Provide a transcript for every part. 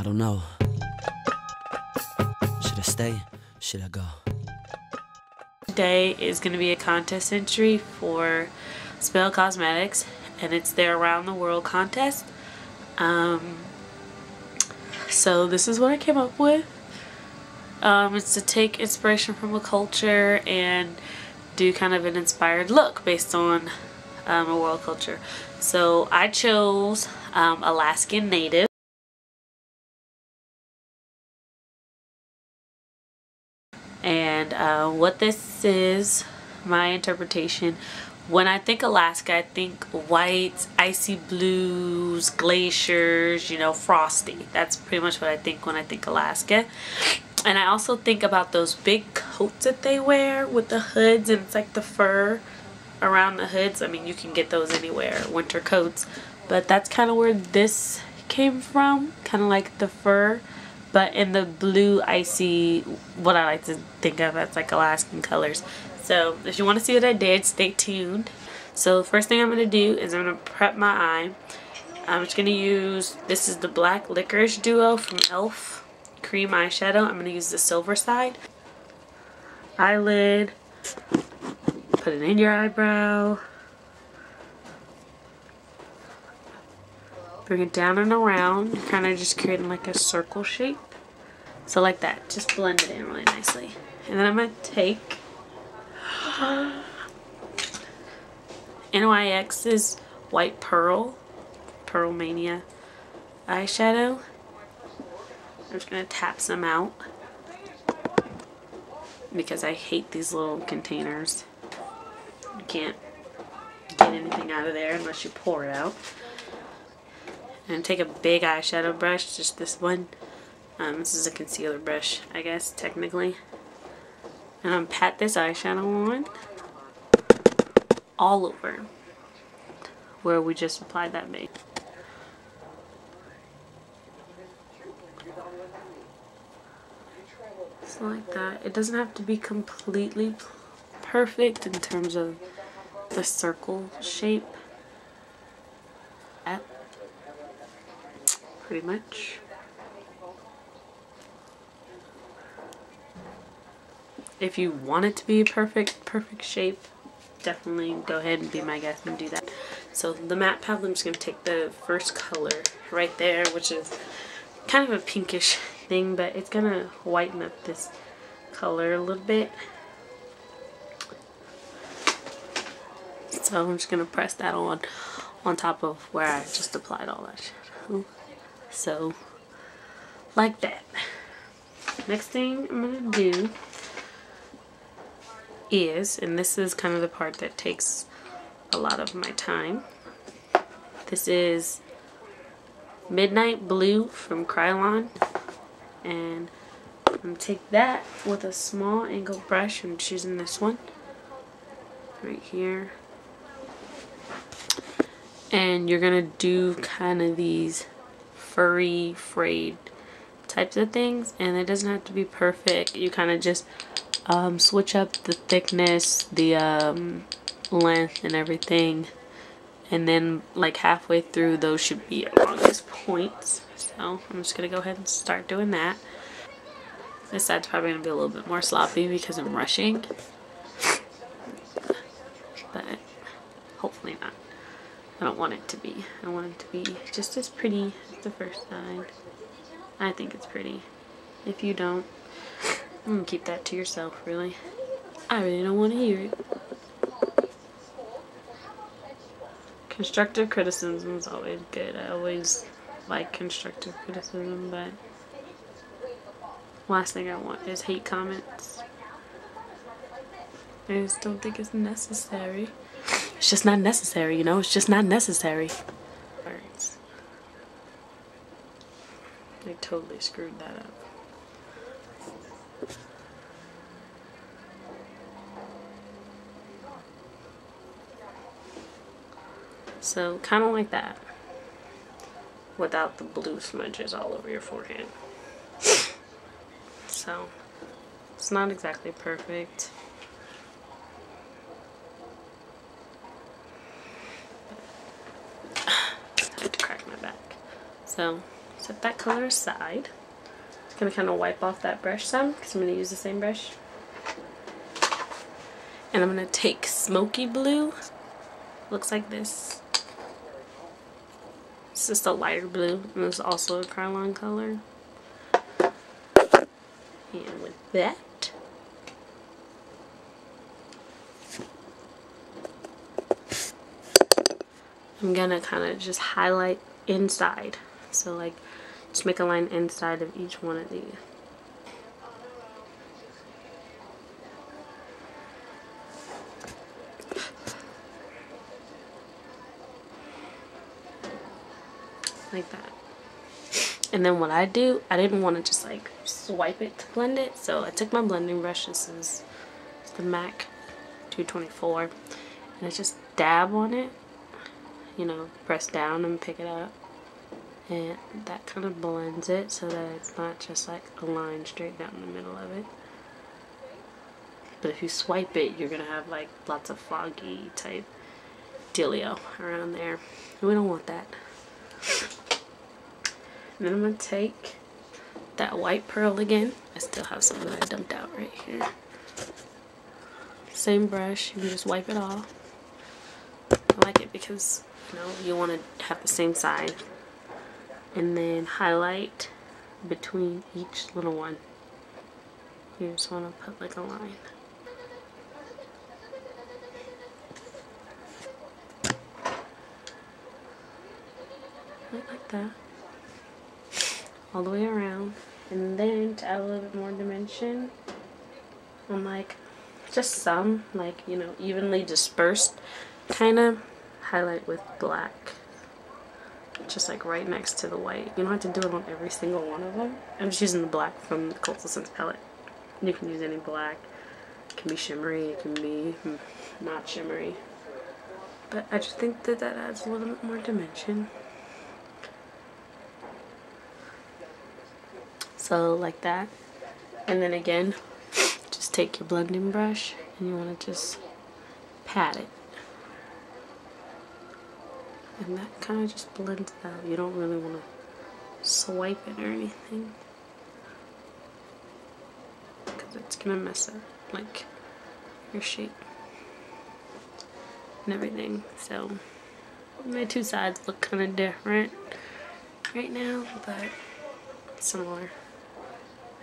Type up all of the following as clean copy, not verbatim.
I don't know. Should I stay? Should I go? Today is going to be a contest entry for SpellCosmetics, and it's their around the world contest. So this is what I came up with. It's to take inspiration from a culture and do kind of an inspired look based on a world culture. So I chose Alaskan Natives. And what this is, my interpretation, when I think Alaska, I think whites, icy blues, glaciers, you know, frosty. That's pretty much what I think when I think Alaska. And I also think about those big coats that they wear with the hoods, and it's like the fur around the hoods. I mean, you can get those anywhere, winter coats. But that's kind of where this came from, kind of like the fur. But in the blue, icy, what I like to think of as like Alaskan colors. So if you want to see what I did, stay tuned. So the first thing I'm going to do is I'm going to prep my eye. I'm just going to use, this is the black licorice duo from E.L.F. cream eyeshadow. I'm going to use the silver side. Eyelid. Put it in your eyebrow. Bring it down and around. You're kind of just creating like a circle shape. So like that. Just blend it in really nicely. And then I'm going to take NYX's White Pearl Mania eyeshadow. I'm just going to tap some out because I hate these little containers. You can't get anything out of there unless you pour it out. And take a big eyeshadow brush, just this one. This is a concealer brush, I guess, technically. And I'm pat this eyeshadow on all over where we just applied that base. So like that. It doesn't have to be completely perfect in terms of the circle shape. That. Pretty much. If you want it to be a perfect shape, definitely go ahead and be my guest and do that. So the matte palette, I'm just going to take the first color right there, which is kind of a pinkish thing, but it's going to whiten up this color a little bit. So I'm just going to press that on top of where I just applied all that shadow. So, like that. Next thing I'm going to do is, and this is kind of the part that takes a lot of my time, this is Midnight Blue from Kryolan, and I'm going to take that with a small angle brush. I'm choosing this one right here, and you're going to do kind of these furry, frayed types of things, and it doesn't have to be perfect. You kind of just switch up the thickness, the length, and everything, and then like halfway through those should be at longest points. So I'm just gonna go ahead and start doing that. This side's probably gonna be a little bit more sloppy because I'm rushing, but hopefully not. I don't want it to be. I want it to be just as pretty as the first side. I think it's pretty. If you don't, I'm gonna keep that to yourself, really. I really don't want to hear it. Constructive criticism is always good. I always like constructive criticism, but last thing I want is hate comments. I just don't think it's necessary. It's just not necessary, you know? It's just not necessary. I totally screwed that up. So, kind of like that. Without the blue smudges all over your forehead. So, it's not exactly perfect. I have to crack my back. So, set that color aside. I'm going to kind of wipe off that brush some because I'm going to use the same brush. And I'm going to take smoky blue. Looks like this. It's just a lighter blue, and it's also a Kryolan color. And with that, I'm gonna kind of just highlight inside. So like, just make a line inside of each one of these. Like that. And then what I do, I didn't want to just like swipe it to blend it, so I took my blending brush. This is the MAC 224, and I just dab on it, you know, press down and pick it up, and that kind of blends it so that it's not just like a line straight down the middle of it. But if you swipe it, you're gonna have like lots of foggy type dealio around there, and we don't want that. And then I'm going to take that white pearl again. I still have some that I dumped out right here. Same brush, you can just wipe it off. I like it because, you know, you want to have the same side. And then highlight between each little one. You just want to put like a line. Like that. All the way around. And then to add a little bit more dimension, I'm like, just some, like, you know, evenly dispersed, kind of highlight with black. Just like right next to the white. You don't have to do it on every single one of them. I'm just using the black from the Cult of Sense palette. You can use any black. It can be shimmery, it can be not shimmery. But I just think that that adds a little bit more dimension. So like that. And then again, just take your blending brush and you want to just pat it. And that kind of just blends it out. You don't really want to swipe it or anything, because it's going to mess up like your shape and everything. So my two sides look kind of different right now, but similar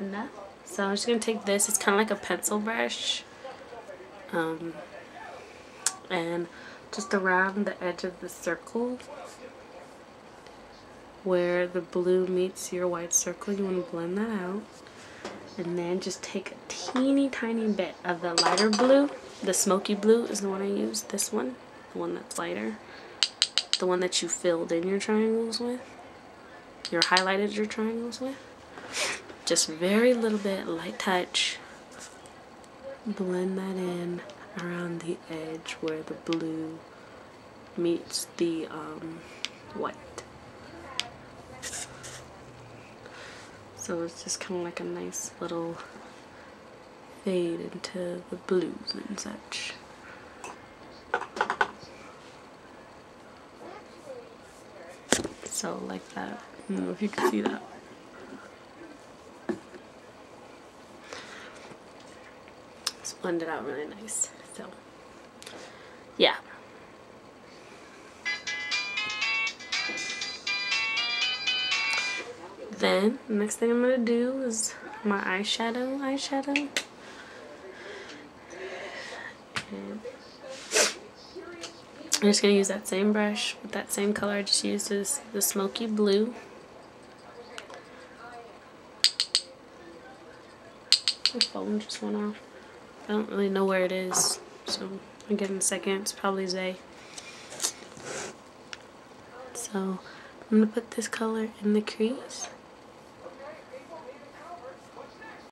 enough. So I'm just going to take this. It's kind of like a pencil brush. And just around the edge of the circle where the blue meets your white circle, you want to blend that out. And then just take a teeny tiny bit of the lighter blue. The smoky blue is the one I use. This one, the one that's lighter. The one that you filled in your triangles with. Your highlighted your triangles with. Just very little bit, light touch. Blend that in around the edge where the blue meets the white. So it's just kind of like a nice little fade into the blues and such. So like that. I don't know if you can see that. It's blended out really nice. So yeah. Then the next thing I'm gonna do is my eyeshadow. And I'm just gonna use that same brush with that same color I just used, is the smoky blue. My phone just went off. I don't really know where it is, so I'll get it in a second. It's probably Zay. So I'm gonna put this color in the crease.